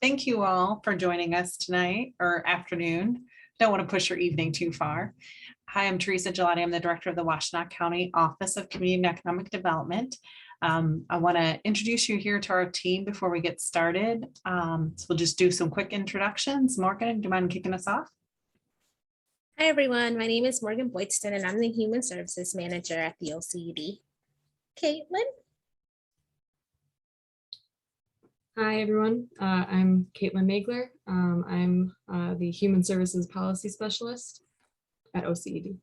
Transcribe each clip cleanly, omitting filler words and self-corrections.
Thank you all for joining us tonight or afternoon. Don't want to push your evening too far. Hi, I'm Theresa Gillany. I'm the director of the Washtenaw County Office of Community and Economic Development. I want to introduce you here to our team before we get started. So we'll just do some quick introductions. Morgan, do you mind kicking us off? Hi, everyone. My name is Morgan Boydston, and I'm the Human Services Manager at the OCED. Caitlin? Hi, everyone. I'm Caitlin Magler. I'm the Human Services Policy Specialist at OCED.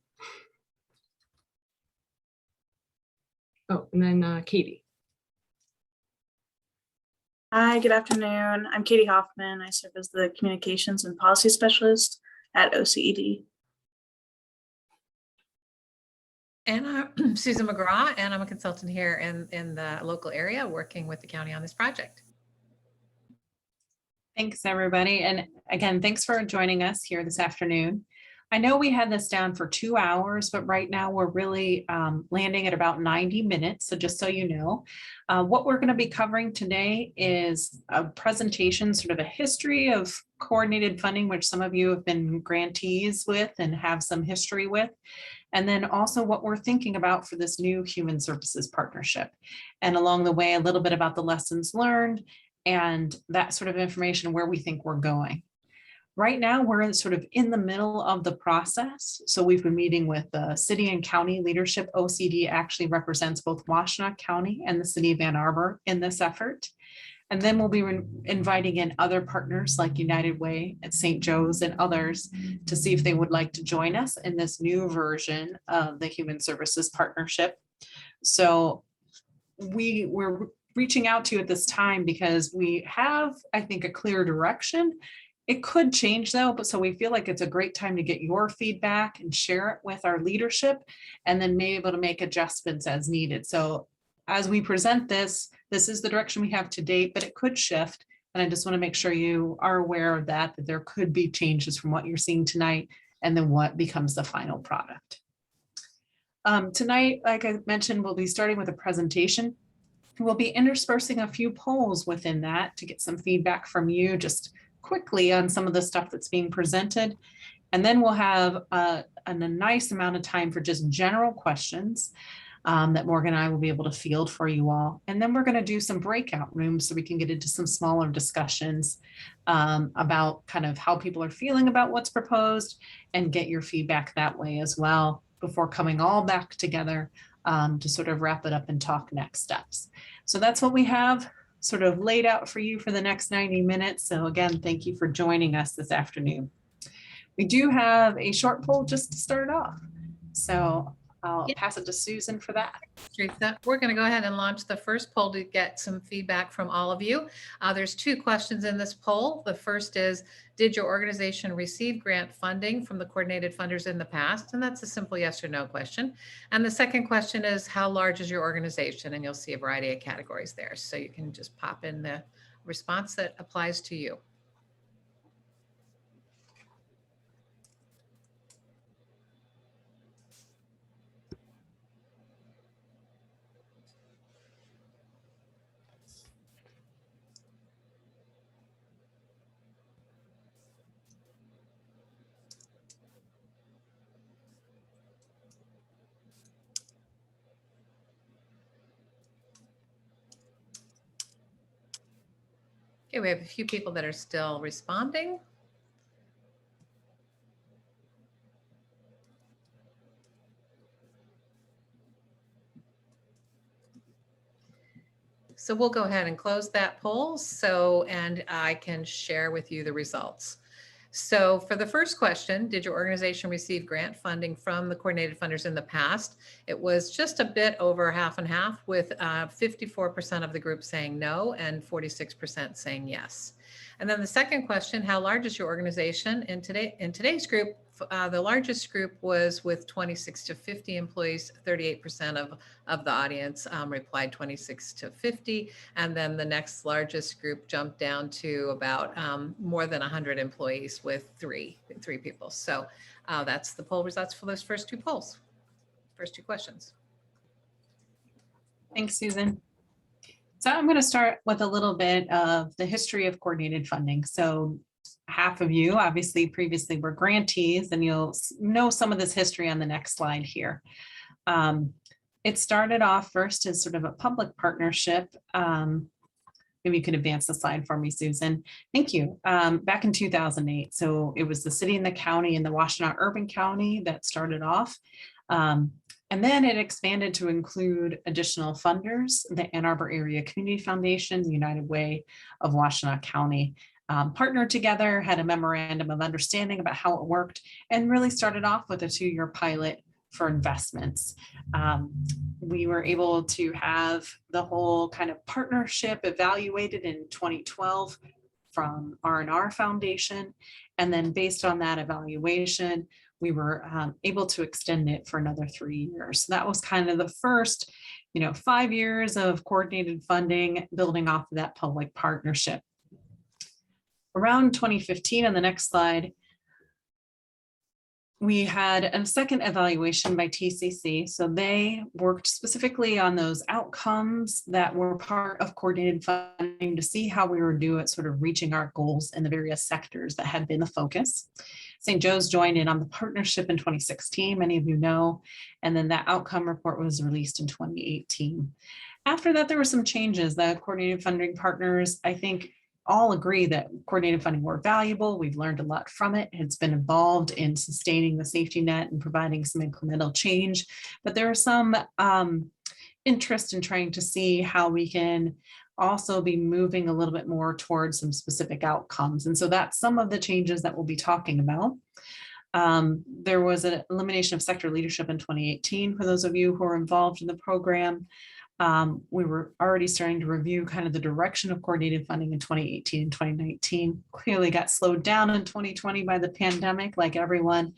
Oh, and then Katie. Hi, good afternoon. I'm Katie Hoffman. I serve as the Communications and Policy Specialist at OCED. And I'm Susan McGraw, and I'm a consultant here in the local area working with the county on this project. Thanks, everybody. And again, thanks for joining us here this afternoon. I know we had this down for 2 hours, but right now we're really landing at about 90 minutes. So just so you know, what we're going to be covering today is a presentation, sort of a history of coordinated funding, which some of you have been grantees with and have some history with. And then also what we're thinking about for this new human services partnership. And along the way, a little bit about the lessons learned and that sort of information where we think we're going. Right now, we're sort of in the middle of the process. So we've been meeting with the city and county leadership. OCD actually represents both Washtenaw County and the city of Ann Arbor in this effort. And then we'll be inviting in other partners like United Way and St. Joe's and others to see if they would like to join us in this new version of the Human Services Partnership. So we're reaching out to you at this time because we have, I think, a clear direction. It could change though, but so we feel like it's a great time to get your feedback and share it with our leadership and then be able to make adjustments as needed. So as we present this is the direction we have to date, but it could shift. And I just want to make sure you are aware of that there could be changes from what you're seeing tonight and then what becomes the final product. Tonight, like I mentioned, we'll be starting with a presentation. We'll be interspersing a few polls within that to get some feedback from you just quickly on some of the stuff that's being presented. And then we'll have a nice amount of time for just general questions that Morgan and I will be able to field for you all. And then we're going to do some breakout rooms so we can get into some smaller discussions about kind of how people are feeling about what's proposed and get your feedback that way as well before coming all back together to sort of wrap it up and talk next steps. So that's what we have sort of laid out for you for the next 90 minutes. So again, thank you for joining us this afternoon. We do have a short poll just to start off. So I'll pass it to Susan for that. Teresa, we're going to go ahead and launch the first poll to get some feedback from all of you. There's 2 questions in this poll. The first is, did your organization receive grant funding from the coordinated funders in the past? And that's a simple yes or no question. And the second question is, how large is your organization? And you'll see a variety of categories there. So you can just pop in the response that applies to you. Okay, we have a few people that are still responding. So we'll go ahead and close that poll and I can share with you the results. So for the first question, did your organization receive grant funding from the coordinated funders in the past? It was just a bit over half and half, with 54% of the group saying no and 46% saying yes. And then the second question, how large is your organization? In today's group, the largest group was with 26 to 50 employees. 38% of the audience replied 26 to 50. And then the next largest group jumped down to about more than 100 employees with three people. So that's the poll results for those first 2 polls, first 2 questions. Thanks, Susan. So I'm going to start with a little bit of the history of coordinated funding. So half of you obviously previously were grantees, and you'll know some of this history on the next slide here. It started off first as sort of a public partnership. Maybe you could advance the slide for me, Susan. Thank you. Back in 2008. So it was the city and the county and the Washtenaw Urban County that started off. And then it expanded to include additional funders, the Ann Arbor Area Community Foundation, the United Way of Washtenaw County, partnered together, had a memorandum of understanding about how it worked, and really started off with a 2-year pilot for investments. We were able to have the whole kind of partnership evaluated in 2012 from R&R Foundation. And then based on that evaluation, we were able to extend it for another 3 years. So that was kind of the first, 5 years of coordinated funding, building off of that public partnership. Around 2015, on the next slide, we had a second evaluation by TCC. So they worked specifically on those outcomes that were part of coordinated funding to see how we were doing at sort of reaching our goals in the various sectors that had been the focus. St. Joe's joined in on the partnership in 2016, many of you know, and then that outcome report was released in 2018. After that, there were some changes. The coordinated funding partners, I think, all agree that coordinated funding were valuable. We've learned a lot from it. It's been involved in sustaining the safety net and providing some incremental change. But there are some interest in trying to see how we can also be moving a little bit more towards some specific outcomes. And so that's some of the changes that we'll be talking about. There was an elimination of sector leadership in 2018 for those of you who are involved in the program. We were already starting to review kind of the direction of coordinated funding in 2018 and 2019. Clearly got slowed down in 2020 by the pandemic, like everyone.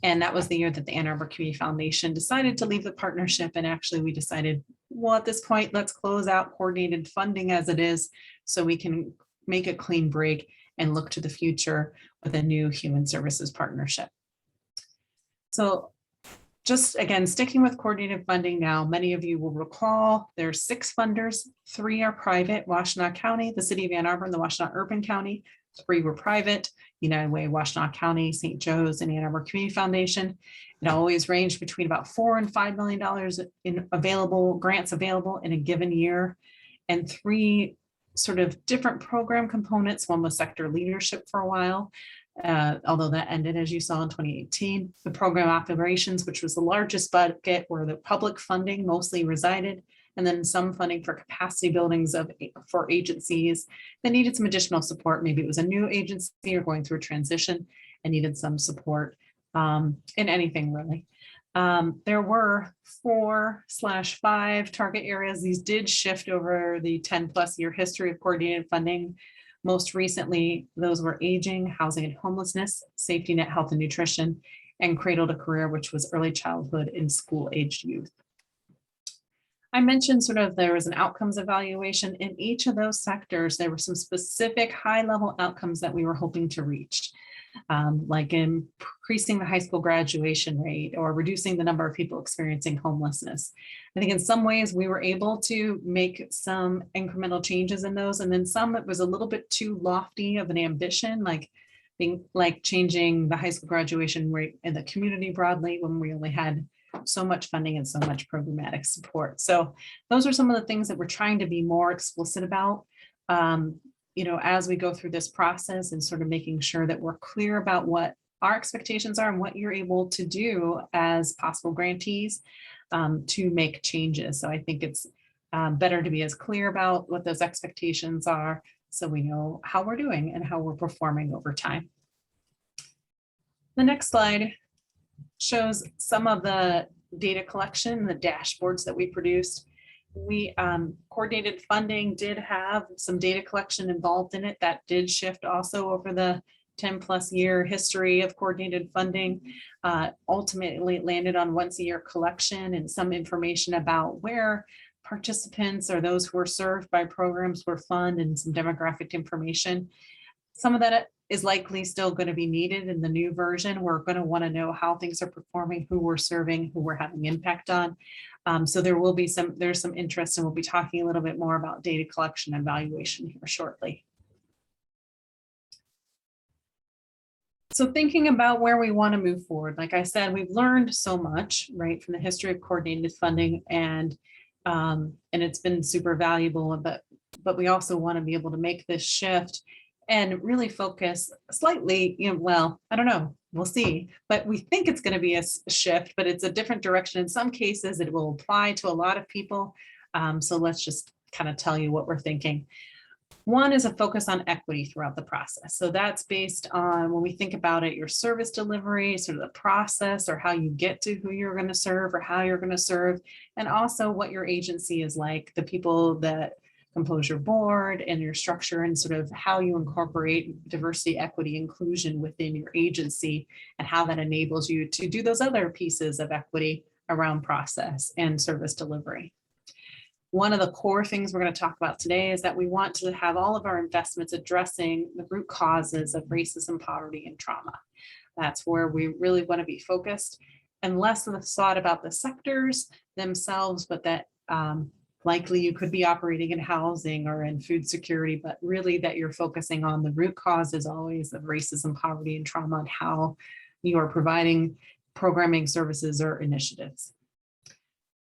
And that was the year that the Ann Arbor Community Foundation decided to leave the partnership. And actually we decided, well, at this point, let's close out coordinated funding as it is so we can make a clean break and look to the future with a new human services partnership. So just again, sticking with coordinated funding now, many of you will recall there's 6 funders, 3 are private, Washtenaw County, the city of Ann Arbor, and the Washtenaw Urban County. 3 were private, United Way, Washtenaw County, St. Joe's, and Ann Arbor Community Foundation. It always ranged between about $4 and $5 million in available grants available in a given year, and 3 sort of different program components. One was sector leadership for a while. Although that ended, as you saw, in 2018. The program operations, which was the largest bucket where the public funding mostly resided, and then some funding for capacity buildings for agencies that needed some additional support. Maybe it was a new agency or going through a transition and needed some support in anything really. There were 4/5 target areas. These did shift over the 10+ year history of coordinated funding. Most recently, those were aging, housing and homelessness, safety net, health and nutrition, and cradle to career, which was early childhood and school-aged youth. I mentioned sort of there was an outcomes evaluation. In each of those sectors, there were some specific high-level outcomes that we were hoping to reach, like increasing the high school graduation rate or reducing the number of people experiencing homelessness. I think in some ways we were able to make some incremental changes in those, and then some it was a little bit too lofty of an ambition, like changing the high school graduation rate in the community broadly when we only had so much funding and so much programmatic support. So those are some of the things that we're trying to be more explicit about, as we go through this process, and sort of making sure that we're clear about what our expectations are and what you're able to do as possible grantees to make changes. So I think it's better to be as clear about what those expectations are so we know how we're doing and how we're performing over time. The next slide shows some of the data collection, the dashboards that we produced. We coordinated funding did have some data collection involved in it. That did shift also over the 10+ year history of coordinated funding. Ultimately, it landed on once-a-year collection and some information about where participants or those who were served by programs were funded, and some demographic information. Some of that is likely still going to be needed in the new version. We're going to want to know how things are performing, who we're serving, who we're having impact on. So there's some interest, and we'll be talking a little bit more about data collection and evaluation here shortly. So thinking about where we want to move forward, like I said, we've learned so much, right, from the history of coordinated funding, and it's been super valuable, but we also want to be able to make this shift and really focus slightly, well, I don't know, we'll see, but we think it's going to be a shift, but it's a different direction. In some cases, it will apply to a lot of people. So let's just kind of tell you what we're thinking. One is a focus on equity throughout the process. So that's based on, when we think about it, your service delivery, sort of the process, or how you get to who you're going to serve or how you're going to serve, and also what your agency is like, the people that compose your board and your structure, and sort of how you incorporate diversity, equity, inclusion within your agency, and how that enables you to do those other pieces of equity around process and service delivery. One of the core things we're going to talk about today is that we want to have all of our investments addressing the root causes of racism, poverty, and trauma. That's where we really want to be focused, and less of the thought about the sectors themselves, but that likely you could be operating in housing or in food security, but really that you're focusing on the root causes always of racism, poverty, and trauma, and how you are providing programming, services, or initiatives.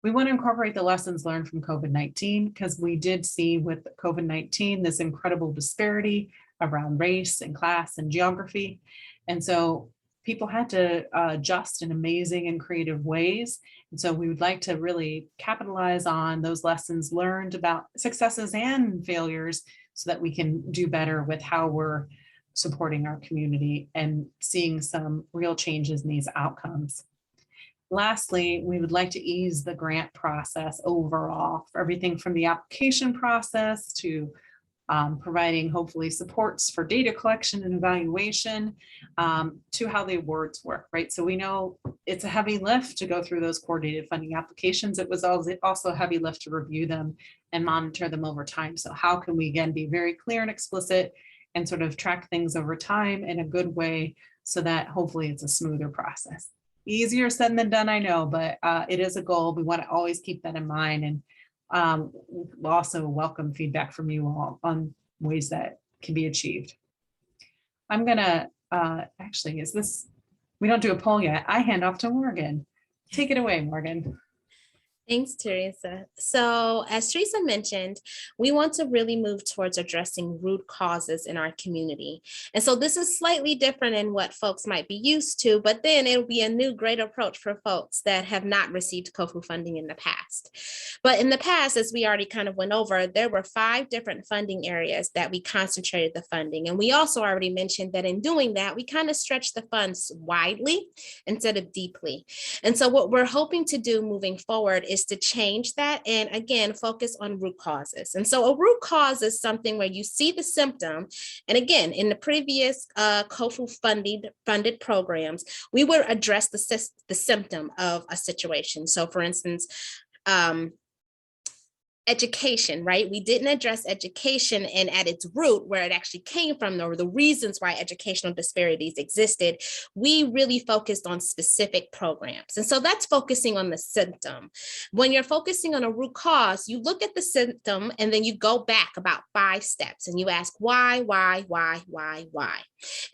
We want to incorporate the lessons learned from COVID-19, because we did see with COVID-19 this incredible disparity around race and class and geography. And so people had to adjust in amazing and creative ways. And so we would like to really capitalize on those lessons learned about successes and failures, so that we can do better with how we're supporting our community and seeing some real changes in these outcomes. Lastly, we would like to ease the grant process overall, for everything from the application process to providing hopefully supports for data collection and evaluation, to how the awards work, right? So we know it's a heavy lift to go through those coordinated funding applications. It was also a heavy lift to review them and monitor them over time. So how can we, again, be very clear and explicit and sort of track things over time in a good way, so that hopefully it's a smoother process. Easier said than done, I know, but it is a goal. We want to always keep that in mind, and we'll also welcome feedback from you all on ways that can be achieved. I'm gonna, actually, we don't do a poll yet. I hand off to Morgan. Take it away, Morgan. Thanks, Theresa. So as Theresa mentioned, we want to really move towards addressing root causes in our community. And so this is slightly different in what folks might be used to, but then it'll be a new great approach for folks that have not received COFU funding in the past. But in the past, as we already kind of went over, there were 5 different funding areas that we concentrated the funding. And we also already mentioned that in doing that, we kind of stretched the funds widely instead of deeply. And so what we're hoping to do moving forward is to change that, and again, focus on root causes. And so a root cause is something where you see the symptom. And again, in the previous COFU funded programs, we would address the symptom of a situation. So for instance, education, right? We didn't address education and at its root, where it actually came from, or the reasons why educational disparities existed. We really focused on specific programs. And so that's focusing on the symptom. When you're focusing on a root cause, you look at the symptom and then you go back about 5 steps and you ask why,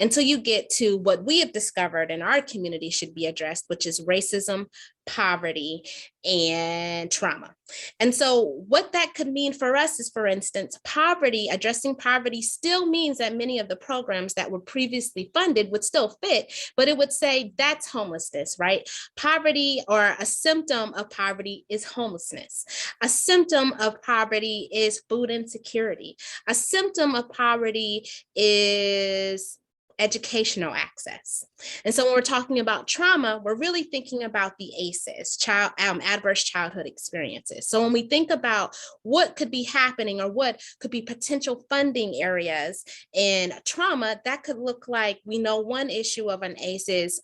until you get to what we have discovered in our community should be addressed, which is racism, poverty, and trauma. And so what that could mean for us is, for instance, poverty, addressing poverty still means that many of the programs that were previously funded would still fit, but it would say that's homelessness, right? Poverty, or a symptom of poverty, is homelessness. A symptom of poverty is food insecurity. A symptom of poverty is educational access. And so when we're talking about trauma, we're really thinking about the ACEs, adverse childhood experiences. So when we think about what could be happening or what could be potential funding areas in trauma, that could look like, we know one issue of an ACE is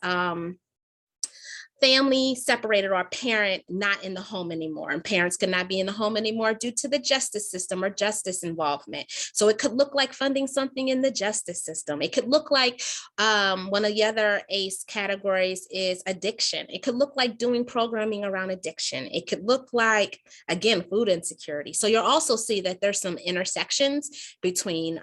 family separated or a parent not in the home anymore, and parents could not be in the home anymore due to the justice system or justice involvement. So it could look like funding something in the justice system. It could look like one of the other ACE categories is addiction. It could look like doing programming around addiction. It could look like, again, food insecurity. So you'll also see that there's some intersections between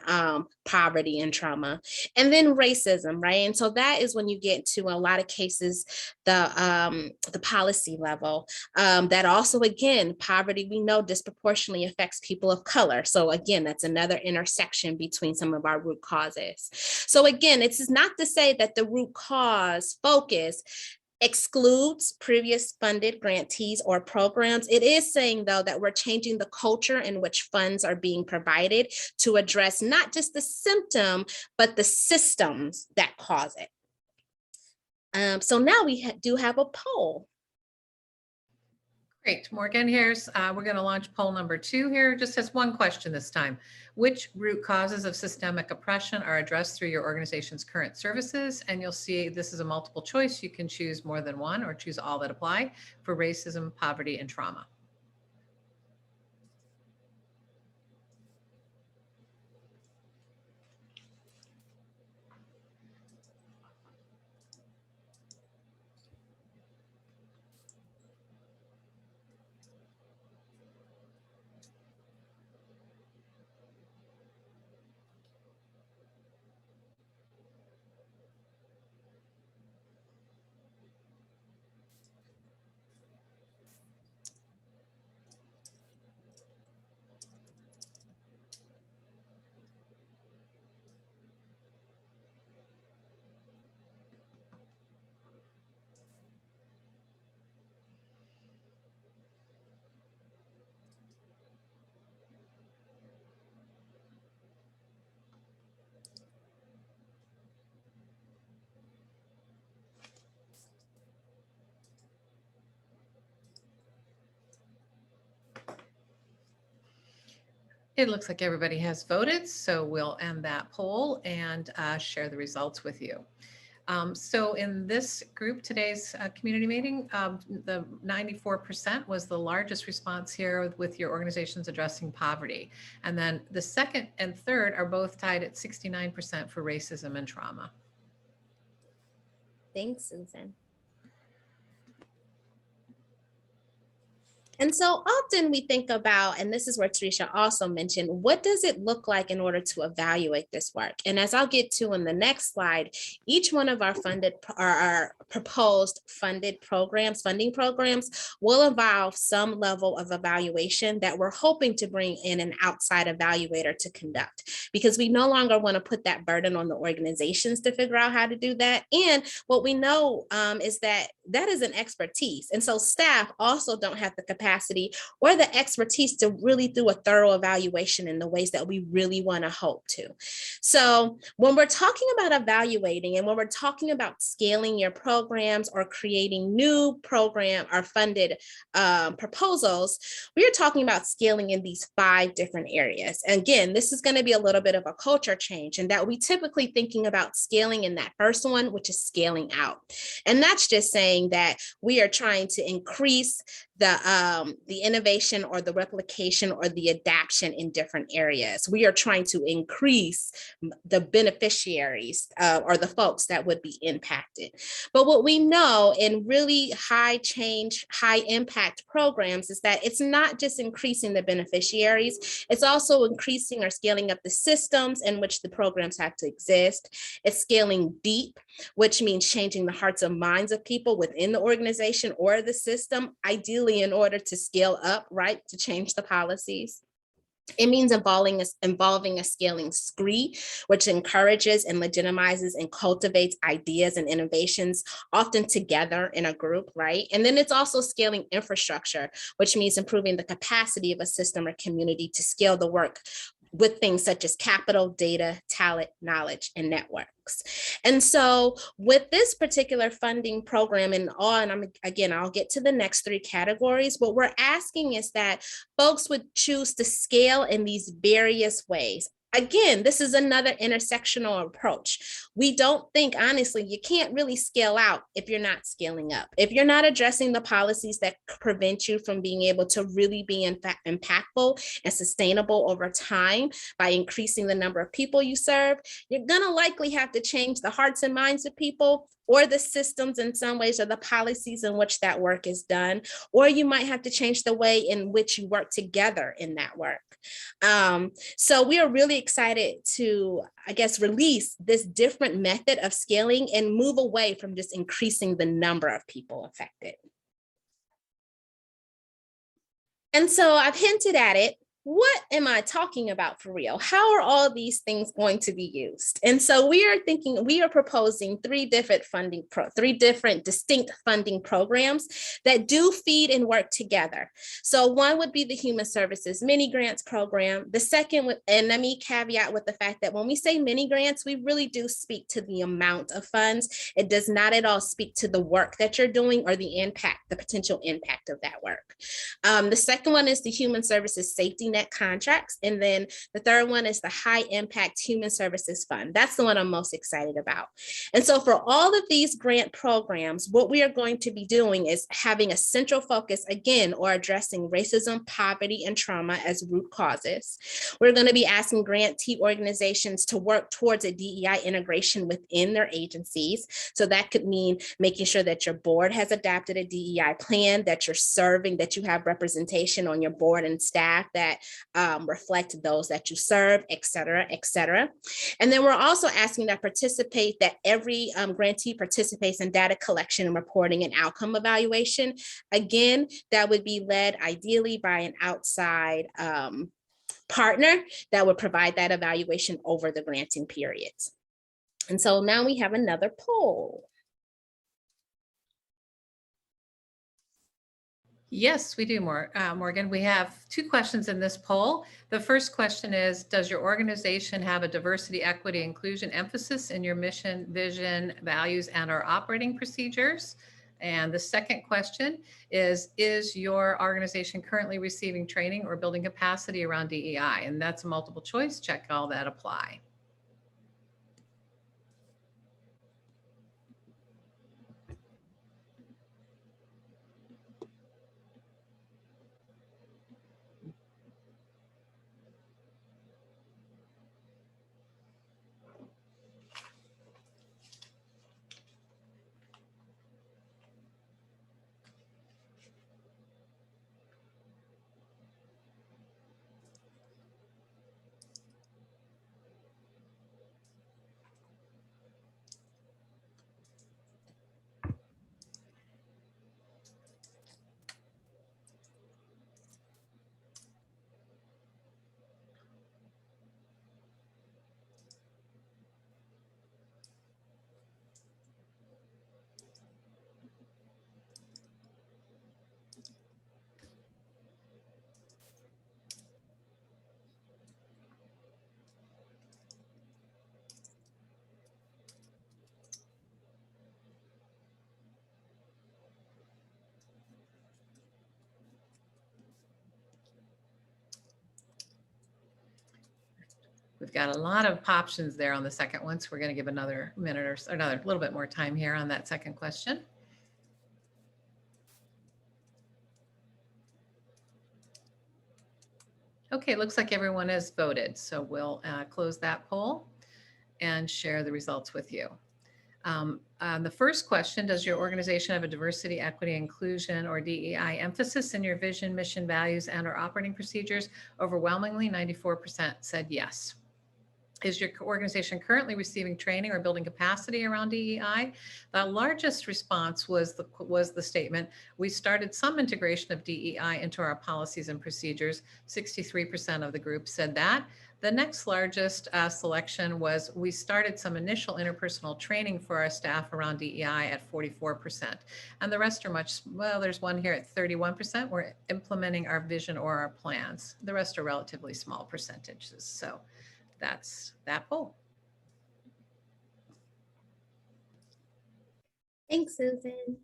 poverty and trauma. And then racism, right? And so that is when you get to a lot of cases, the policy level. That also, again, poverty, we know disproportionately affects people of color. So again, that's another intersection between some of our root causes. So again, it's not to say that the root cause focus excludes previous funded grantees or programs. It is saying, though, that we're changing the culture in which funds are being provided to address not just the symptom, but the systems that cause it. So now we do have a poll. Great, Morgan, we're going to launch poll number 2 here. Just has one question this time. Which root causes of systemic oppression are addressed through your organization's current services? And you'll see this is a multiple choice. You can choose more than one or choose all that apply for racism, poverty, and trauma. It looks like everybody has voted, so we'll end that poll and share the results with you. So in this group, today's community meeting, the 94% was the largest response here with your organizations addressing poverty. And then the second and third are both tied at 69% for racism and trauma. Thanks, Susan. And so often we think about, and this is where Theresa also mentioned, what does it look like in order to evaluate this work? And as I'll get to in the next slide, each one of our our proposed funding programs will involve some level of evaluation that we're hoping to bring in an outside evaluator to conduct, because we no longer want to put that burden on the organizations to figure out how to do that. And what we know is that is an expertise. And so staff also don't have the capacity or the expertise to really do a thorough evaluation in the ways that we really want to hope to. So when we're talking about evaluating and when we're talking about scaling your programs or creating new program or funded proposals, we are talking about scaling in these 5 different areas. And again, this is going to be a little bit of a culture change, and that we typically thinking about scaling in that first one, which is scaling out. And that's just saying that we are trying to increase the innovation or the replication or the adaption in different areas. We are trying to increase the beneficiaries or the folks that would be impacted. But what we know in really high change, high impact programs is that it's not just increasing the beneficiaries, it's also increasing or scaling up the systems in which the programs have to exist. It's scaling deep, which means changing the hearts and minds of people within the organization or the system, ideally in order to scale up, right, to change the policies. It means involving a scaling spree, which encourages and legitimizes and cultivates ideas and innovations, often together in a group, right? And then it's also scaling infrastructure, which means improving the capacity of a system or community to scale the work with things such as capital, data, talent, knowledge, and networks. And so with this particular funding program and I'll get to the next 3 categories. What we're asking is that folks would choose to scale in these various ways. Again, this is another intersectional approach. We don't think, honestly, you can't really scale out if you're not scaling up. If you're not addressing the policies that prevent you from being able to really be impactful and sustainable over time by increasing the number of people you serve, you're gonna likely have to change the hearts and minds of people, or the systems in some ways, or the policies in which that work is done, or you might have to change the way in which you work together in that work. So we are really excited to, I guess, release this different method of scaling and move away from just increasing the number of people affected. And so I've hinted at it. What am I talking about for real? How are all these things going to be used? And so we are proposing three different distinct funding programs that do feed and work together. So one would be the Human Services Mini Grants Program. The second, and let me caveat with the fact that when we say mini grants, we really do speak to the amount of funds. It does not at all speak to the work that you're doing or the impact, the potential impact of that work. The second one is the Human Services Safety Net contracts. And then the third one is the High Impact Human Services Fund. That's the one I'm most excited about. And so for all of these grant programs, what we are going to be doing is having a central focus, again, or addressing racism, poverty, and trauma as root causes. We're going to be asking grantee organizations to work towards a DEI integration within their agencies. So that could mean making sure that your board has adopted a DEI plan, that you're serving, that you have representation on your board and staff that reflect those that you serve, et cetera, et cetera. And then we're also asking that every grantee participates in data collection and reporting and outcome evaluation. Again, that would be led ideally by an outside partner that would provide that evaluation over the granting periods. And so now we have another poll. Yes, we do, Morgan. We have two questions in this poll. The first question is, does your organization have a diversity, equity, inclusion emphasis in your mission, vision, values, and or operating procedures? And the second question is your organization currently receiving training or building capacity around DEI? And that's a multiple choice. Check all that apply. We've got a lot of options there on the second one, so we're going to give another minute or so, another little bit more time here on that second question. Okay, looks like everyone has voted, so we'll close that poll and share the results with you. The first question, does your organization have a diversity, equity, inclusion, or DEI emphasis in your vision, mission, values, and or operating procedures? Overwhelmingly, 94% said yes. Is your organization currently receiving training or building capacity around DEI? The largest response was the statement, we started some integration of DEI into our policies and procedures. 63% of the group said that. The next largest selection was, we started some initial interpersonal training for our staff around DEI at 44%. And the rest are well, there's one here at 31%. We're implementing our vision or our plans. The rest are relatively small percentages. So that's that poll. Thanks, Susan.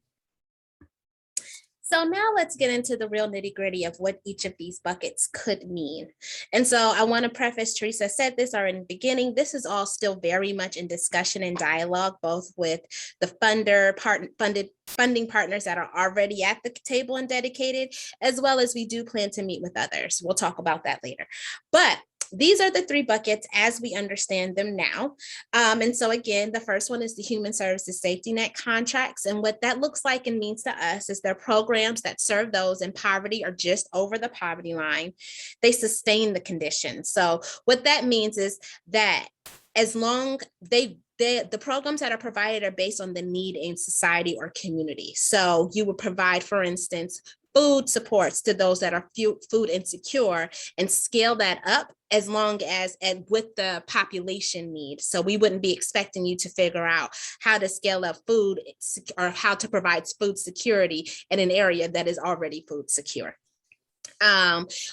So now let's get into the real nitty gritty of what each of these buckets could mean. And so I want to preface, Theresa said this already in the beginning, this is all still very much in discussion and dialogue, both with the funding partners that are already at the table and dedicated, as well as we do plan to meet with others. We'll talk about that later. But these are the three buckets as we understand them now. And so again, the first one is the Human Services Safety Net contracts. And what that looks like and means to us is they're programs that serve those in poverty or just over the poverty line. They sustain the condition. So what that means is that as long the programs that are provided are based on the need in society or community. So you would provide, for instance, food supports to those that are food insecure and scale that up as long as and with the population need. So we wouldn't be expecting you to figure out how to scale up food or how to provide food security in an area that is already food secure.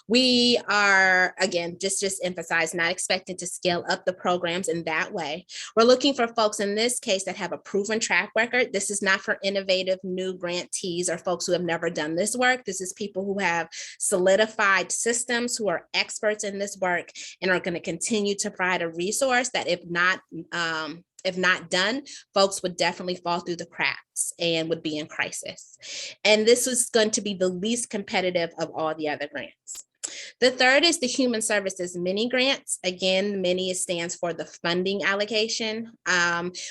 We are, again, just emphasize, not expected to scale up the programs in that way. We're looking for folks in this case that have a proven track record. This is not for innovative new grantees or folks who have never done this work. This is people who have solidified systems, who are experts in this work and are going to continue to provide a resource that if not done, folks would definitely fall through the cracks and would be in crisis. And this is going to be the least competitive of all the other grants. The third is the Human Services Mini Grants. Again, mini stands for the funding allocation.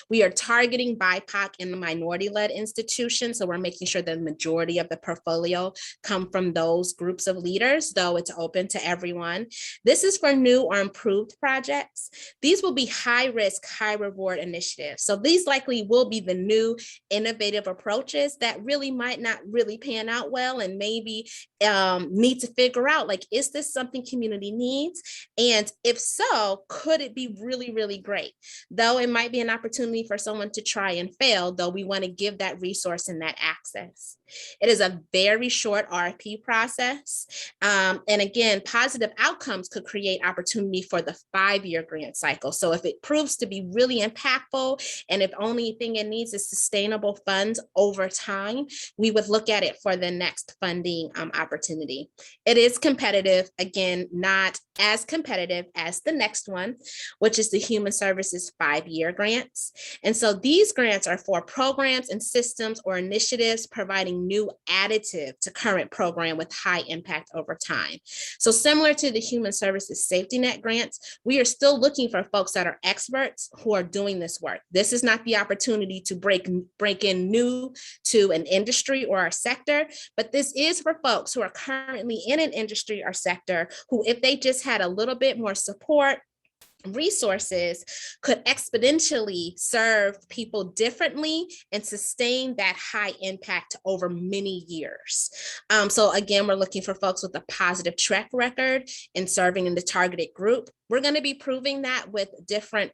We are targeting BIPOC and the minority-led institutions, so we're making sure the majority of the portfolio come from those groups of leaders, though it's open to everyone. This is for new or improved projects. These will be high-risk, high-reward initiatives. So these likely will be the new innovative approaches that really might not really pan out well and maybe need to figure out, like, is this something community needs? And if so, could it be really, really great? Though it might be an opportunity for someone to try and fail, though we want to give that resource and that access. It is a very short RFP process. And again, positive outcomes could create opportunity for the 5-year grant cycle. So if it proves to be really impactful, and if only thing it needs is sustainable funds over time, we would look at it for the next funding opportunity. It is competitive, again, not as competitive as the next one, which is the Human Services 5-year grants. And so these grants are for programs and systems or initiatives providing new additive to current program with high impact over time. So similar to the Human Services Safety Net grants, we are still looking for folks that are experts who are doing this work. This is not the opportunity to break in new to an industry or a sector, but this is for folks who are currently in an industry or sector who, if they just had a little bit more support, resources, could exponentially serve people differently and sustain that high impact over many years. So again, we're looking for folks with a positive track record in serving in the targeted group. We're going to be proving that with different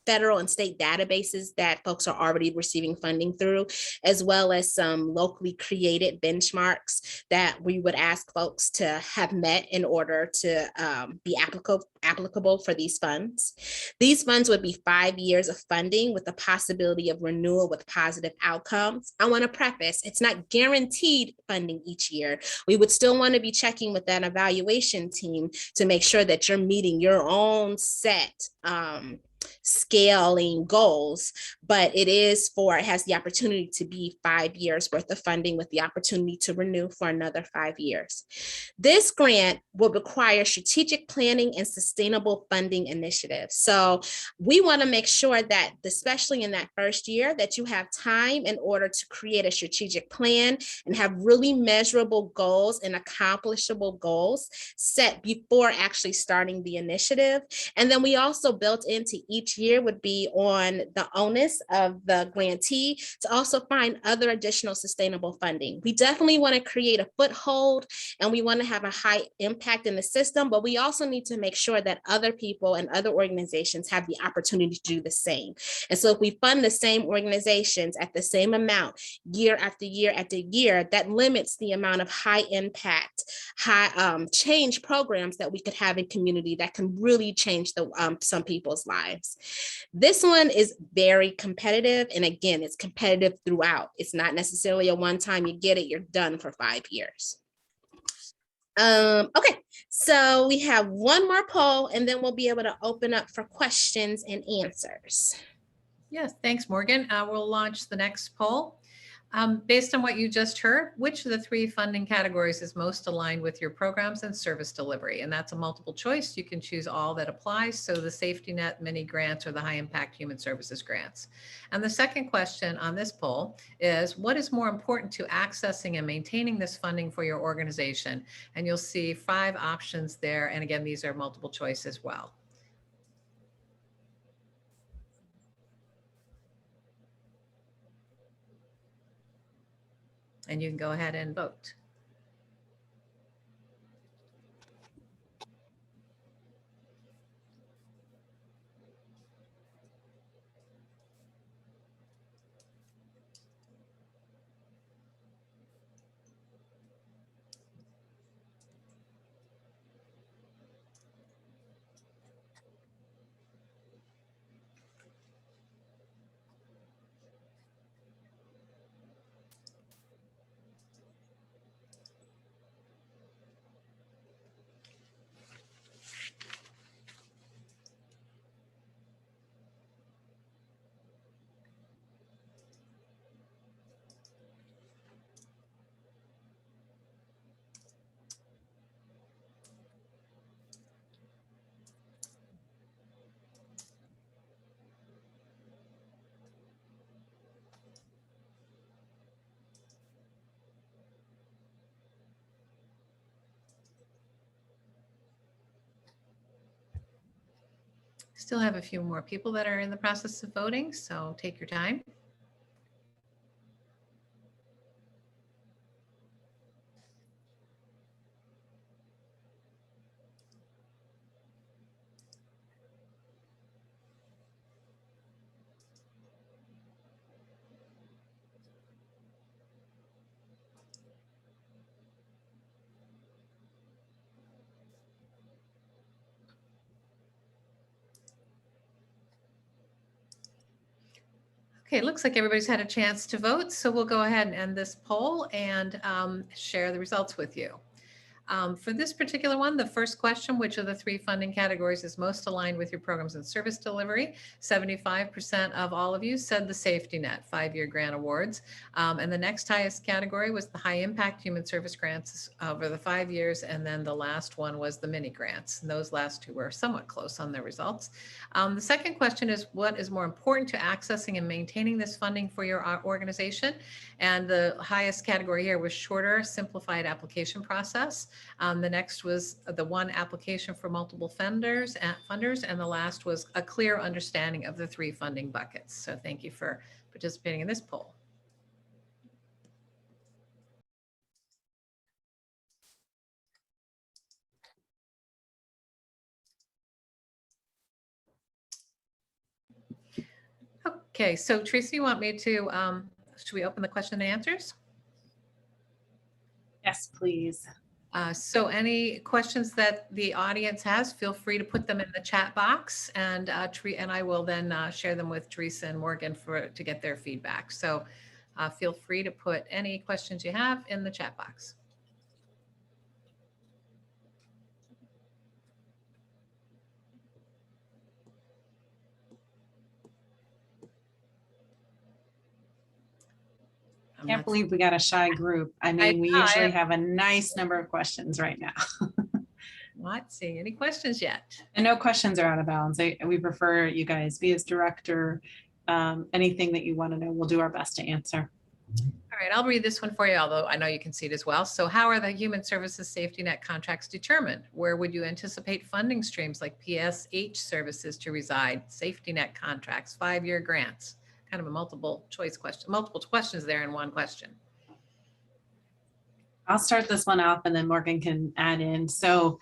federal and state databases that folks are already receiving funding through, as well as some locally created benchmarks that we would ask folks to have met in order to be applicable for these funds. These funds would be 5 years of funding with the possibility of renewal with positive outcomes. I want to preface, it's not guaranteed funding each year. We would still want to be checking with that evaluation team to make sure that you're meeting your own set scaling goals, but it has the opportunity to be 5 years worth of funding with the opportunity to renew for another 5 years. This grant will require strategic planning and sustainable funding initiatives. So we want to make sure that, especially in that first year, that you have time in order to create a strategic plan and have really measurable goals and accomplishable goals set before actually starting the initiative. And then we also built into each year would be on the onus of the grantee to also find other additional sustainable funding. We definitely want to create a foothold and we want to have a high impact in the system, but we also need to make sure that other people and other organizations have the opportunity to do the same. And so if we fund the same organizations at the same amount year after year after year, that limits the amount of high impact, high change programs that we could have in community that can really change some people's lives. lives. This one is very competitive. And again, it's competitive throughout. It's not necessarily a one-time you get it, you're done for 5 years. Okay, so we have one more poll and then we'll be able to open up for questions and answers. Yes, thanks, Morgan. We'll launch the next poll. Based on what you just heard, which of the 3 funding categories is most aligned with your programs and service delivery? And that's a multiple choice. You can choose all that applies. So the safety net, mini grants, or the high impact human services grants. And the second question on this poll is, what is more important to accessing and maintaining this funding for your organization? And you'll see 5 options there. And again, these are multiple choice as well. And you can go ahead and vote. Still have a few more people that are in the process of voting, so take your time. Okay, it looks like everybody's had a chance to vote, so we'll go ahead and end this poll and share the results with you. For this particular one, the first question, which of the 3 funding categories is most aligned with your programs and service delivery? 75% of all of you said the safety net 5-year grant awards. And the next highest category was the high impact human service grants over the 5 years. And then the last one was the mini grants. And those last 2 were somewhat close on their results. The second question is, what is more important to accessing and maintaining this funding for your organization? And the highest category here was shorter, simplified application process. The next was the one application for multiple funders, and the last was a clear understanding of the 3 funding buckets. So thank you for participating in this poll. Okay, so Theresa, you want me to, should we open the question and answers? Yes, please. So any questions that the audience has, feel free to put them in the chat box, and I will then share them with Theresa and Morgan to get their feedback. So feel free to put any questions you have in the chat box. Can't believe we got a shy group. I mean, we usually have a nice number of questions right now. Not seeing any questions yet. And no questions are out of bounds. We prefer you guys be as director. Anything that you want to know, we'll do our best to answer. All right, I'll read this one for you, although I know you can see it as well. So how are the human services safety net contracts determined? Where would you anticipate funding streams like PSH services to reside? Safety net contracts, 5-year grants? Kind of a multiple choice question, multiple questions there in one question. I'll start this one off and then Morgan can add in. So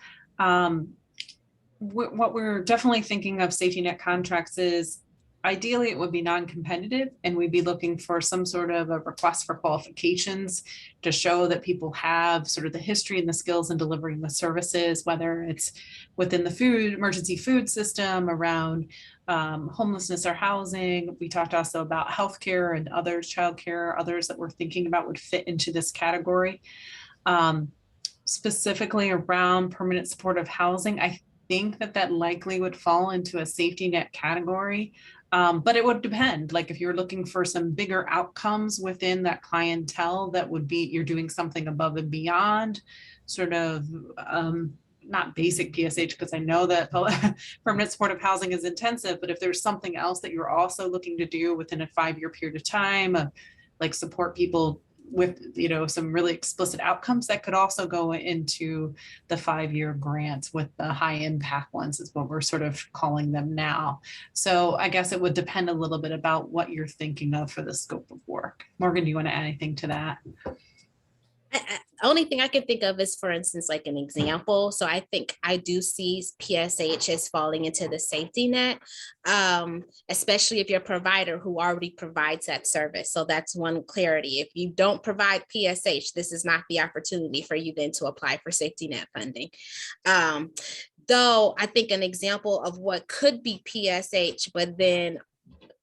what we're definitely thinking of safety net contracts is ideally it would be non-competitive, and we'd be looking for some sort of a request for qualifications to show that people have sort of the history and the skills in delivering the services, whether it's within the emergency food system, around homelessness or housing. We talked also about healthcare and others, childcare, others that we're thinking about would fit into this category. Specifically around permanent supportive housing, I think that likely would fall into a safety net category. But it would depend, like if you're looking for some bigger outcomes within that clientele, that would be, you're doing something above and beyond sort of, not basic PSH, because I know that permanent supportive housing is intensive, but if there's something else that you're also looking to do within a 5-year period of time, like support people with, you know, some really explicit outcomes, that could also go into the 5-year grants with the high impact ones, is what we're sort of calling them now. So I guess it would depend a little bit about what you're thinking of for the scope of work. Morgan, do you want to add anything to that? Only thing I can think of is, for instance, like an example. So I think I do see PSH as falling into the safety net, especially if you're a provider who already provides that service. So that's one clarity. If you don't provide PSH, this is not the opportunity for you then to apply for safety net funding. Though I think an example of what could be PSH, but then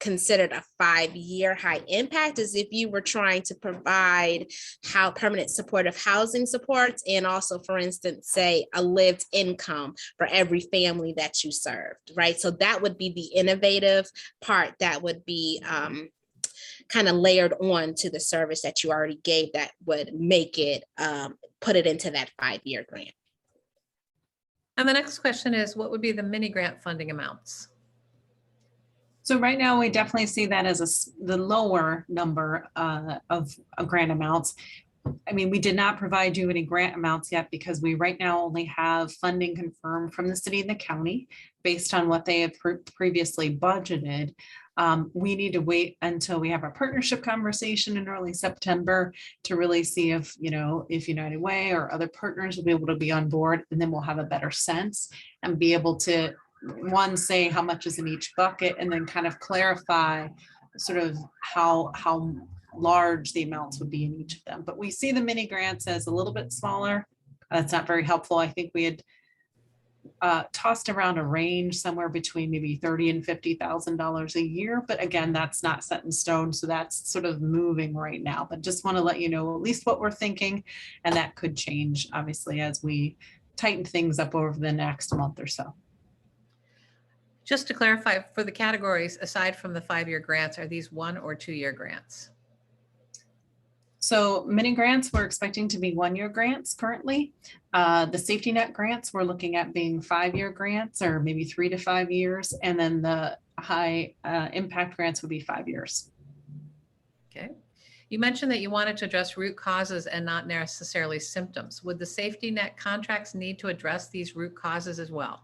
considered a 5-year high impact, is if you were trying to provide how permanent supportive housing supports, and also, for instance, say a lived income for every family that you served, right? So that would be the innovative part that would be kind of layered on to the service that you already gave, that would make it, put it into that 5-year grant. And the next question is, what would be the mini grant funding amounts? So right now, we definitely see that as the lower number of grant amounts. I mean, we did not provide you any grant amounts yet, because we right now only have funding confirmed from the city and the county based on what they have previously budgeted. We need to wait until we have our partnership conversation in early September to really see if, you know, if United Way or other partners will be able to be on board, and then we'll have a better sense and be able to, one, say how much is in each bucket, and then kind of clarify sort of how large the amounts would be in each of them. But we see the mini grants as a little bit smaller. That's not very helpful. I think we had tossed around a range somewhere between maybe $30,000 and $50,000 a year. But again, that's not set in stone. So that's sort of moving right now. But just want to let you know at least what we're thinking. And that could change, obviously, as we tighten things up over the next month or so. Just to clarify, for the categories, aside from the 5-year grants, are these 1 or 2-year grants? So mini grants, we're expecting to be 1-year grants currently. The safety net grants, we're looking at being 5-year grants, or maybe 3 to 5 years. And then the high impact grants would be 5 years. Okay. You mentioned that you wanted to address root causes and not necessarily symptoms. Would the safety net contracts need to address these root causes as well?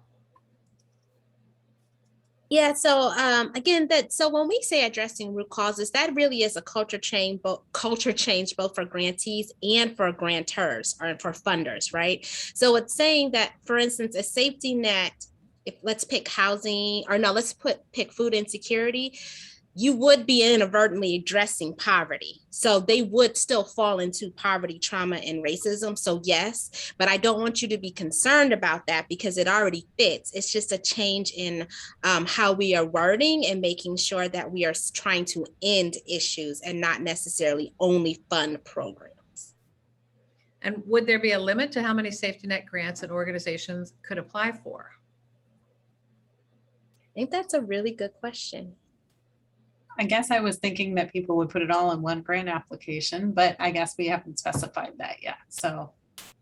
Yeah, so again, so when we say addressing root causes, that really is a culture change both for grantees and for grantors, or for funders, right? So it's saying that, for instance, a safety net, if let's pick housing, or no, let's pick food insecurity, you would be inadvertently addressing poverty. So they would still fall into poverty, trauma, and racism. So yes, but I don't want you to be concerned about that, because it already fits. It's just a change in how we are wording and making sure that we are trying to end issues and not necessarily only fund programs. And would there be a limit to how many safety net grants and organizations could apply for? I think that's a really good question. I guess I was thinking that people would put it all in one grant application, but I guess we haven't specified that yet. So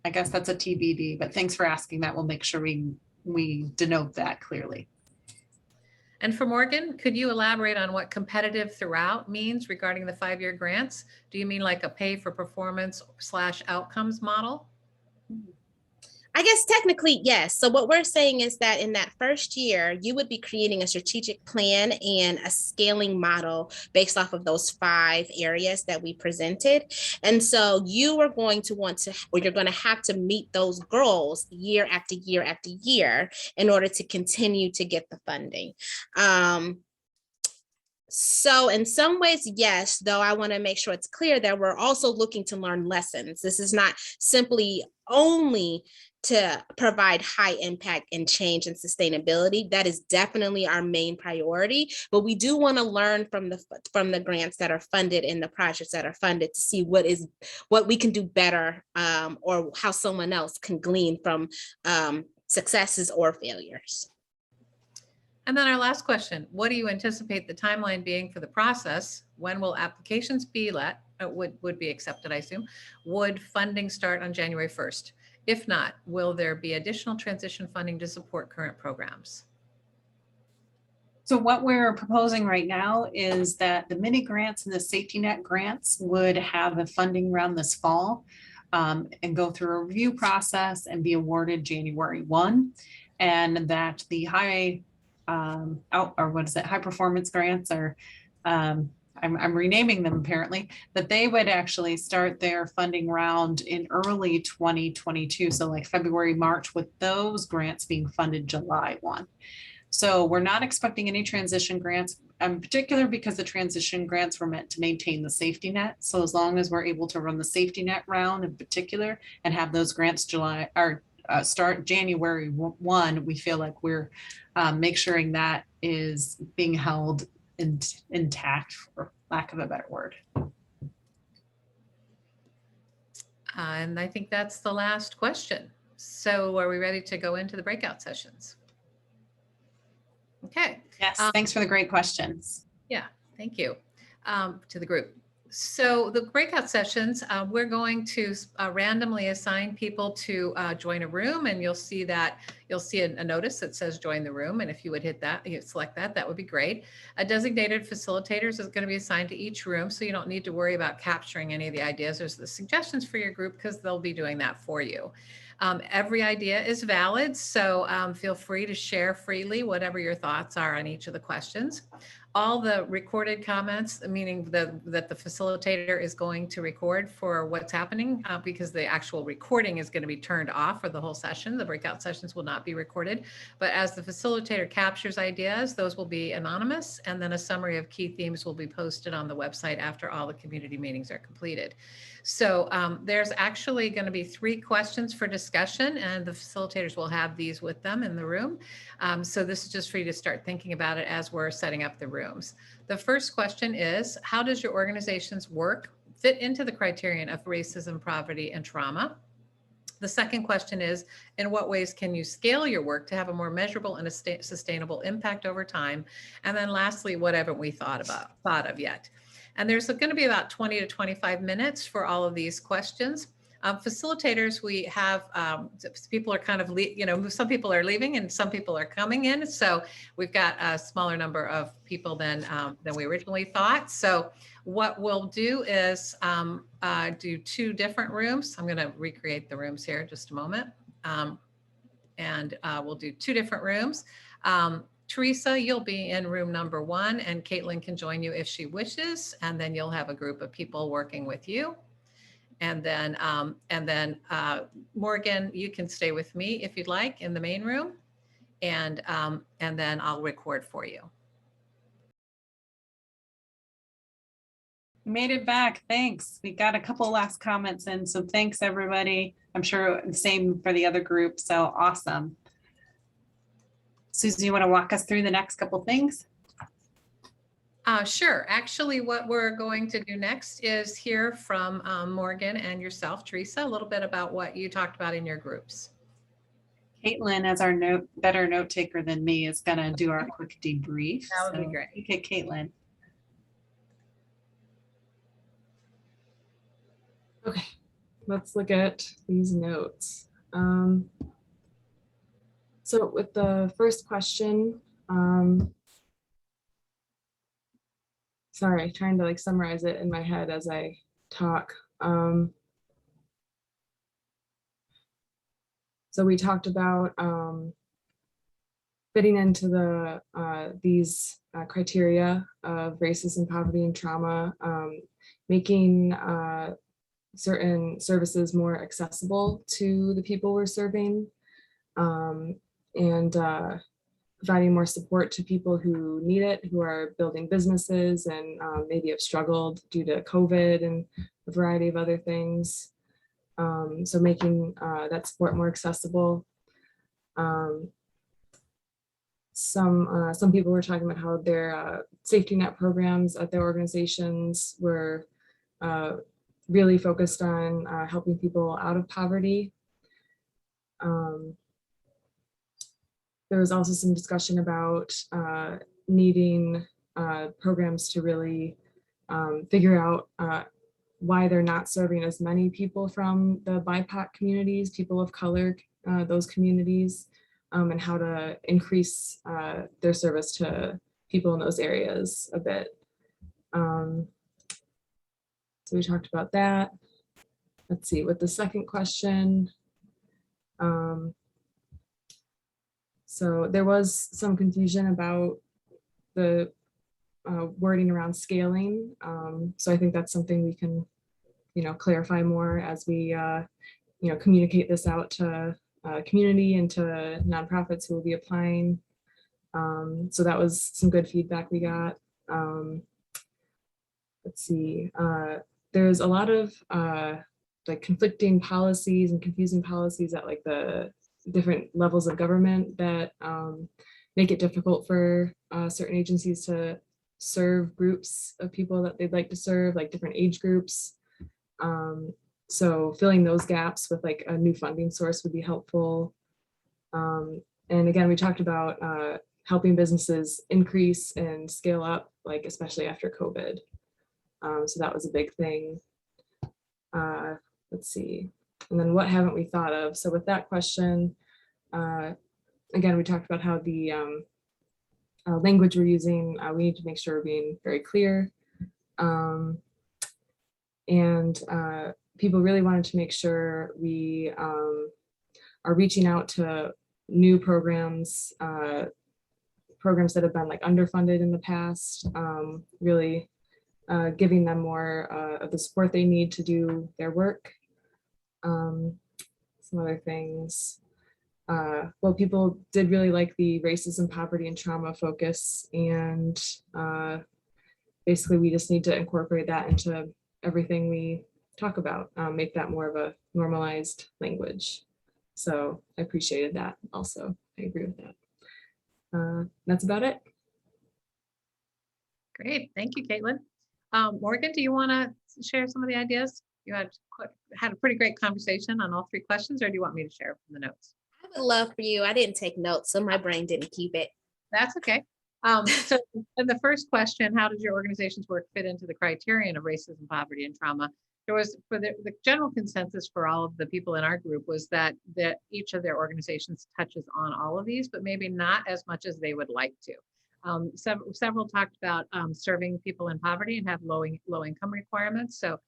I guess that's a TBD, but thanks for asking that. We'll make sure we denote that clearly. And for Morgan, could you elaborate on what competitive throughout means regarding the 5-year grants? Do you mean like a pay for performance / outcomes model? I guess technically, yes. So what we're saying is that in that first year, you would be creating a strategic plan and a scaling model based off of those 5 areas that we presented. And so you are going to want to, or you're going to have to meet those goals year after year after year in order to continue to get the funding. So in some ways, yes, though I want to make sure it's clear that we're also looking to learn lessons. This is not simply only to provide high impact and change and sustainability. That is definitely our main priority, but we do want to learn from the grants that are funded and the projects that are funded to see what we can do better, or how someone else can glean from successes or failures. And then our last question, what do you anticipate the timeline being for the process? When will applications be would be accepted, I assume? Would funding start on January 1st? If not, will there be additional transition funding to support current programs? So what we're proposing right now is that the mini grants and the safety net grants would have a funding round this fall, and go through a review process and be awarded January 1. And that the high performance grants are, I'm renaming them apparently, but they would actually start their funding round in early 2022. So like February, March, with those grants being funded July 1. So we're not expecting any transition grants, in particular because the transition grants were meant to maintain the safety net. So as long as we're able to run the safety net round in particular and have those grants start January 1, we feel like we're make sure that is being held intact, for lack of a better word. And I think that's the last question. So are we ready to go into the breakout sessions? Okay. Yes, thanks for the great questions. Yeah, thank you to the group. So the breakout sessions, we're going to randomly assign people to join a room, and you'll see a notice that says join the room. And if you would hit that, you select that, that would be great. A designated facilitators is going to be assigned to each room, so you don't need to worry about capturing any of the ideas. There's the suggestions for your group because they'll be doing that for you. Every idea is valid, so feel free to share freely whatever your thoughts are on each of the questions. All the recorded comments, meaning that the facilitator is going to record for what's happening, because the actual recording is going to be turned off for the whole session. The breakout sessions will not be recorded, but as the facilitator captures ideas, those will be anonymous, and then a summary of key themes will be posted on the website after all the community meetings are completed. So there's actually going to be 3 questions for discussion, and the facilitators will have these with them in the room. So this is just for you to start thinking about it as we're setting up the rooms. The first question is, how does your organization's work fit into the criterion of racism, poverty, and trauma? The second question is, in what ways can you scale your work to have a more measurable and a sustainable impact over time? And then lastly, what haven't we thought of yet? And there's going to be about 20 to 25 minutes for all of these questions. Facilitators, we have people are kind of, some people are leaving and some people are coming in. So we've got a smaller number of people than we originally thought. So what we'll do is do 2 different rooms. I'm going to recreate the rooms here in just a moment. And we'll do 2 different rooms. Theresa, you'll be in room number 1, and Caitlin can join you if she wishes. And then you'll have a group of people working with you. And then Morgan, you can stay with me if you'd like in the main room, and then I'll record for you. Made it back. Thanks. We got a couple last comments in, so thanks everybody. I'm sure the same for the other group. So awesome. Susan, you want to walk us through the next couple things? Sure. Actually, what we're going to do next is hear from Morgan and yourself, Theresa, a little bit about what you talked about in your groups. Caitlin, as our better note taker than me, is going to do our quick debrief. That would be great. Okay, Caitlin. Okay, let's look at these notes. So with the first question, sorry, trying to summarize it in my head as I talk. So we talked about fitting into these criteria of racism, poverty, and trauma, making certain services more accessible to the people we're serving, and providing more support to people who need it, who are building businesses and maybe have struggled due to COVID and a variety of other things. So making that support more accessible. Some people were talking about how their safety net programs at their organizations were really focused on helping people out of poverty. There was also some discussion about needing programs to really figure out why they're not serving as many people from the BIPOC communities, people of color, those communities, and how to increase their service to people in those areas a bit. So we talked about that. Let's see, with the second question. So there was some confusion about the wording around scaling. So I think that's something we can, clarify more as we, communicate this out to community and to nonprofits who will be applying. So that was some good feedback we got. Let's see, there's a lot of like conflicting policies and confusing policies at like the different levels of government that make it difficult for certain agencies to serve groups of people that they'd like to serve, like different age groups. So filling those gaps with like a new funding source would be helpful. And again, we talked about helping businesses increase and scale up, like especially after COVID. So that was a big thing. Let's see. And then what haven't we thought of? So with that question, again, we talked about how the language we're using, we need to make sure we're being very clear. And people really wanted to make sure we are reaching out to new programs, programs that have been like underfunded in the past, really giving them more of the support they need to do their work. Some other things. Well, people did really like the racism, poverty, and trauma focus, and basically we just need to incorporate that into everything we talk about, make that more of a normalized language. So I appreciated that also. I agree with that. That's about it. Great, thank you, Caitlin. Morgan, do you want to share some of the ideas? You had a pretty great conversation on all three questions, or do you want me to share from the notes? I would love for you. I didn't take notes, so my brain didn't keep it. That's okay. So in the first question, how does your organization's work fit into the criterion of racism, poverty, and trauma? There was, for the general consensus for all of the people in our group was that each of their organizations touches on all of these, but maybe not as much as they would like to. Several talked about serving people in poverty and have low income requirements. So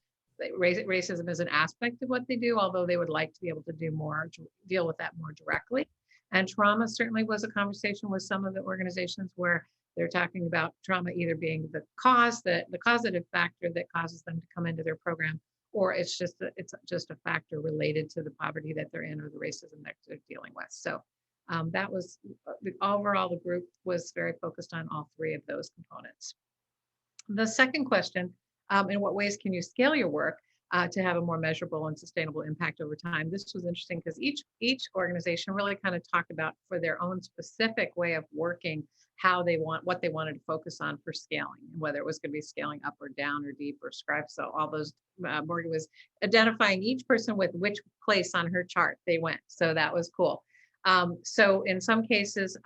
racism is an aspect of what they do, although they would like to be able to do more, to deal with that more directly. And trauma certainly was a conversation with some of the organizations where they're talking about trauma either being the causative factor that causes them to come into their program, or it's just a factor related to the poverty that they're in or the racism that they're dealing with. So that was overall, the group was very focused on all three of those components. The second question, in what ways can you scale your work to have a more measurable and sustainable impact over time? This was interesting because each organization really kind of talked about, for their own specific way of working, what they wanted to focus on for scaling, whether it was going to be scaling up or down or deep or scribe. So all those, Morgan was identifying each person with which place on her chart they went. So that was cool. So in some cases,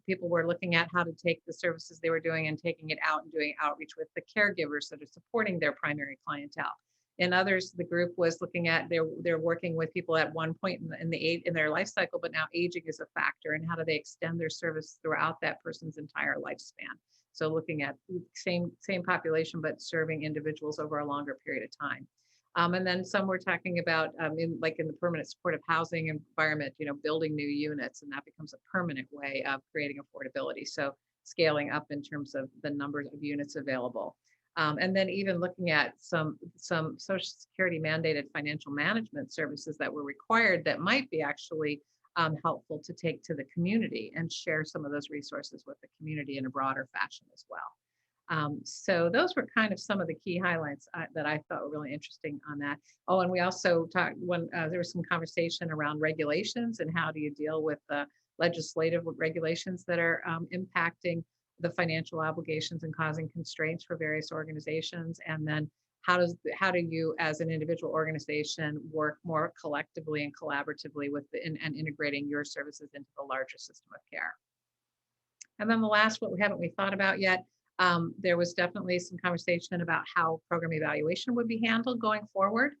people were looking at how to take the services they were doing and taking it out and doing outreach with the caregivers that are supporting their primary clientele. In others, the group was looking at they're working with people at one point in their life cycle, but now aging is a factor, and how do they extend their service throughout that person's entire lifespan? So looking at same population, but serving individuals over a longer period of time. And then some were talking about in the permanent supportive housing environment, building new units, and that becomes a permanent way of creating affordability. So scaling up in terms of the number of units available. And then even looking at some Social Security mandated financial management services that were required that might be actually helpful to take to the community and share some of those resources with the community in a broader fashion as well. So those were kind of some of the key highlights that I thought were really interesting on that. Oh, and we also talked when there was some conversation around regulations and how do you deal with the legislative regulations that are impacting the financial obligations and causing constraints for various organizations. And then how do you as an individual organization work more collectively and collaboratively with and integrating your services into the larger system of care. And then the last, what haven't we thought about yet? There was definitely some conversation about how program evaluation would be handled going forward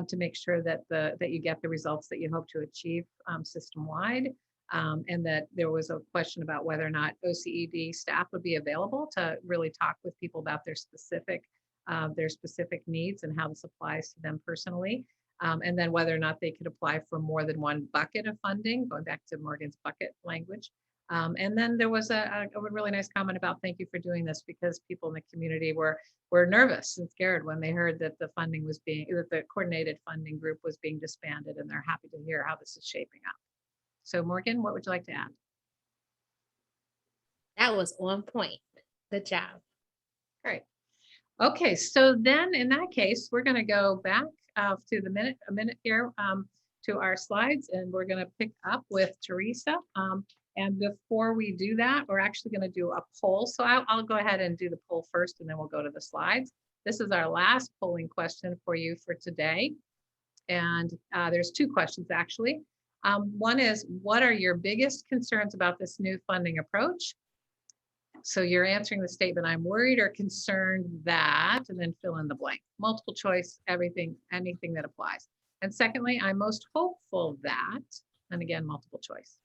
to make sure that that you get the results that you hope to achieve system-wide. And that there was a question about whether or not OCED staff would be available to really talk with people about their specific needs and how this applies to them personally. And then whether or not they could apply for more than one bucket of funding, going back to Morgan's bucket language. And then there was a really nice comment about thank you for doing this, because people in the community were nervous and scared when they heard that the coordinated funding group was being disbanded, and they're happy to hear how this is shaping up. So Morgan, what would you like to add? That was on point. Good job. Great. Okay, so then in that case, we're going to go back to a minute here to our slides, and we're going to pick up with Theresa. And before we do that, we're actually going to do a poll. So I'll go ahead and do the poll first, and then we'll go to the slides. This is our last polling question for you for today. And there's two questions actually. One is, what are your biggest concerns about this new funding approach? So you're answering the statement, I'm worried or concerned that, and then fill in the blank. Multiple choice, anything that applies. And secondly, I'm most hopeful that, and again, multiple choice.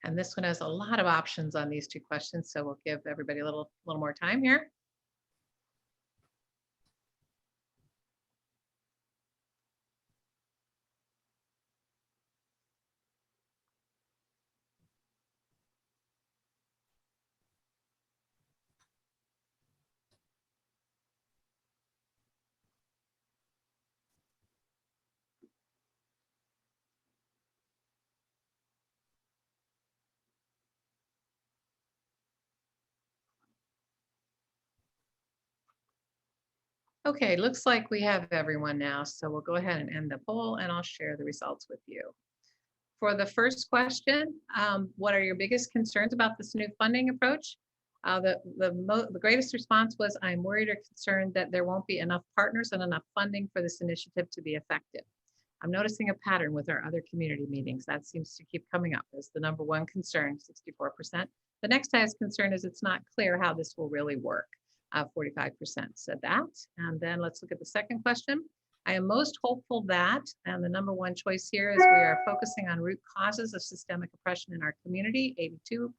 And this one has a lot of options on these two questions, so we'll give everybody a little more time here. Okay, looks like we have everyone now, so we'll go ahead and end the poll, and I'll share the results with you. For the first question, what are your biggest concerns about this new funding approach? The greatest response was, I'm worried or concerned that there won't be enough partners and enough funding for this initiative to be effective. I'm noticing a pattern with our other community meetings. That seems to keep coming up as the number one concern, 64%. The next highest concern is it's not clear how this will really work. 45% said that. And then let's look at the second question. I am most hopeful that, and the number one choice here is we are focusing on root causes of systemic oppression in our community. 82%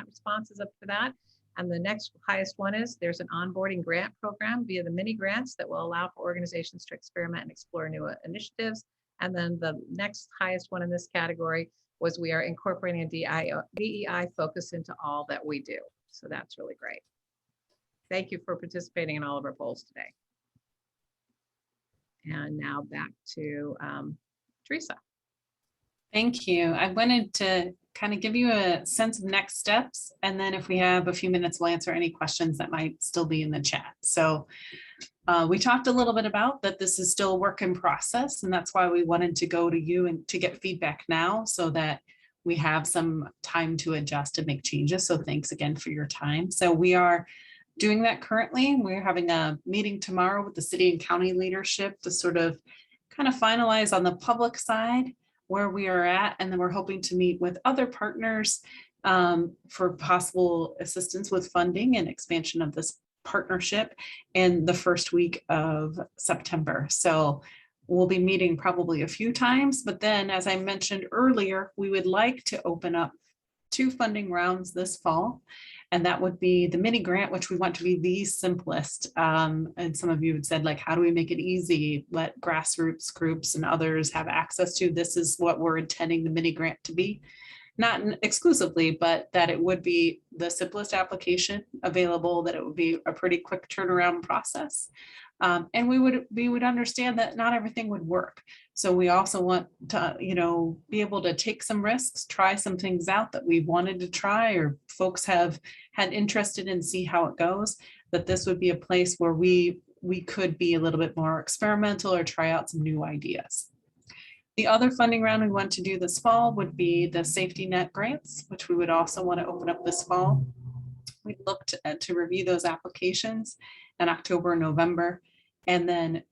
response is up for that. And the next highest one is there's an onboarding grant program via the mini grants that will allow for organizations to experiment and explore new initiatives. And then the next highest one in this category was we are incorporating a DEI focus into all that we do. So that's really great. Thank you for participating in all of our polls today. And now back to Theresa. Thank you. I wanted to kind of give you a sense of next steps. And then if we have a few minutes, we'll answer any questions that might still be in the chat. So we talked a little bit about that this is still a work in process, and that's why we wanted to go to you and to get feedback now so that we have some time to adjust and make changes. So thanks again for your time. So we are doing that currently. We're having a meeting tomorrow with the city and county leadership to sort of kind of finalize on the public side where we are at. And then we're hoping to meet with other partners for possible assistance with funding and expansion of this partnership in the first week of September. So we'll be meeting probably a few times, but then as I mentioned earlier, we would like to open up 2 funding rounds this fall. And that would be the mini grant, which we want to be the simplest. And some of you had said, like, how do we make it easy? Let grassroots groups and others have access to. This is what we're intending the mini grant to be. Not exclusively, but that it would be the simplest application available, that it would be a pretty quick turnaround process. And we would understand that not everything would work. So we also want to, be able to take some risks, try some things out that we wanted to try, or folks have had interest in and see how it goes, that this would be a place where we could be a little bit more experimental or try out some new ideas. The other funding round we want to do this fall would be the safety net grants, which we would also want to open up this fall. We looked to review those applications in October, November. And then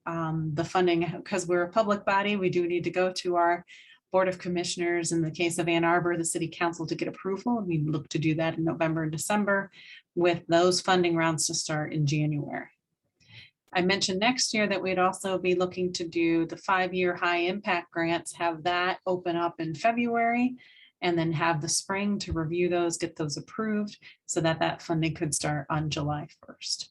the funding, because we're a public body, we do need to go to our Board of Commissioners, in the case of Ann Arbor, the City Council, to get approval. And we look to do that in November and December, with those funding rounds to start in January. I mentioned next year that we'd also be looking to do the 5-year high impact grants, have that open up in February, and then have the spring to review those, get those approved, so that that funding could start on July 1st.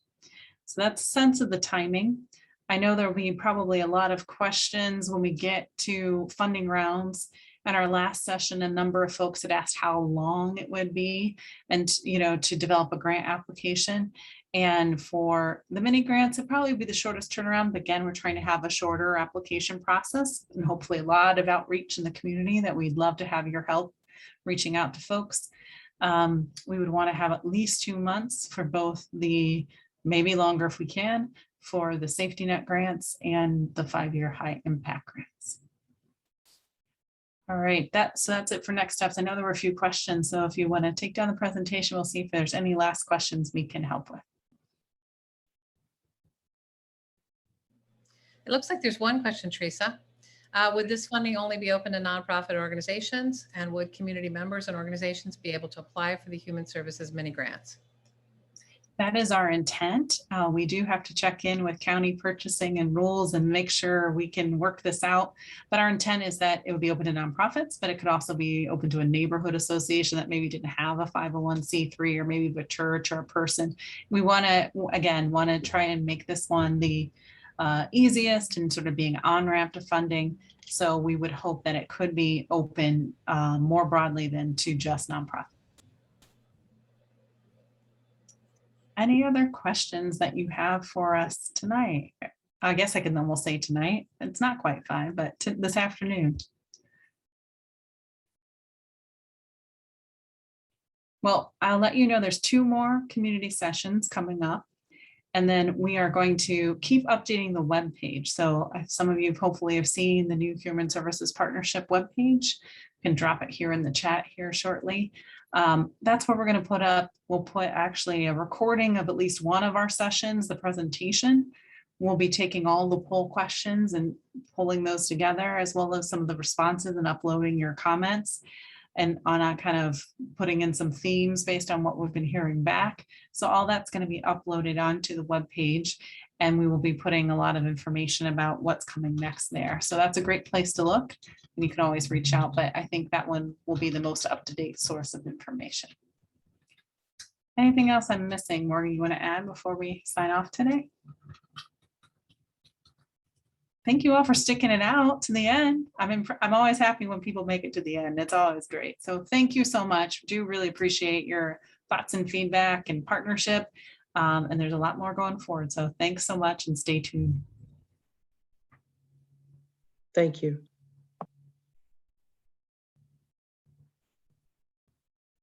So that's a sense of the timing. I know there'll be probably a lot of questions when we get to funding rounds. At our last session, a number of folks had asked how long it would be and, to develop a grant application. And for the mini grants, it'd probably be the shortest turnaround. But again, we're trying to have a shorter application process and hopefully a lot of outreach in the community, that we'd love to have your help reaching out to folks. We would want to have at least 2 months for both the, maybe longer if we can, for the safety net grants and the 5-year high impact grants. All right, so that's it for next steps. I know there were a few questions, so if you want to take down the presentation, we'll see if there's any last questions we can help with. It looks like there's one question, Theresa. Would this funding only be open to nonprofit organizations, and would community members and organizations be able to apply for the Human Services mini grants? That is our intent. We do have to check in with county purchasing and rules and make sure we can work this out. But our intent is that it would be open to nonprofits, but it could also be open to a neighborhood association that maybe didn't have a 501c3, or maybe a church or a person. We want to try and make this one the easiest and sort of being on-ramp to funding. So we would hope that it could be open more broadly than to just nonprofits. Any other questions that you have for us tonight? I guess I can almost say tonight. It's not quite 5, but this afternoon. Well, I'll let you know there's 2 more community sessions coming up. And then we are going to keep updating the webpage. So some of you hopefully have seen the new Human Services Partnership webpage. Can drop it here in the chat here shortly. That's what we're going to put up. We'll put actually a recording of at least one of our sessions, the presentation. We'll be taking all the poll questions and pulling those together, as well as some of the responses, and uploading your comments, and on kind of putting in some themes based on what we've been hearing back. So all that's going to be uploaded onto the webpage, and we will be putting a lot of information about what's coming next there. So that's a great place to look, and you can always reach out, but I think that one will be the most up-to-date source of information. Anything else I'm missing, Morgan, you want to add before we sign off today? Thank you all for sticking it out to the end. I'm always happy when people make it to the end. It's always great. So thank you so much. Do really appreciate your thoughts and feedback and partnership. And there's a lot more going forward. So thanks so much, and stay tuned. Thank you.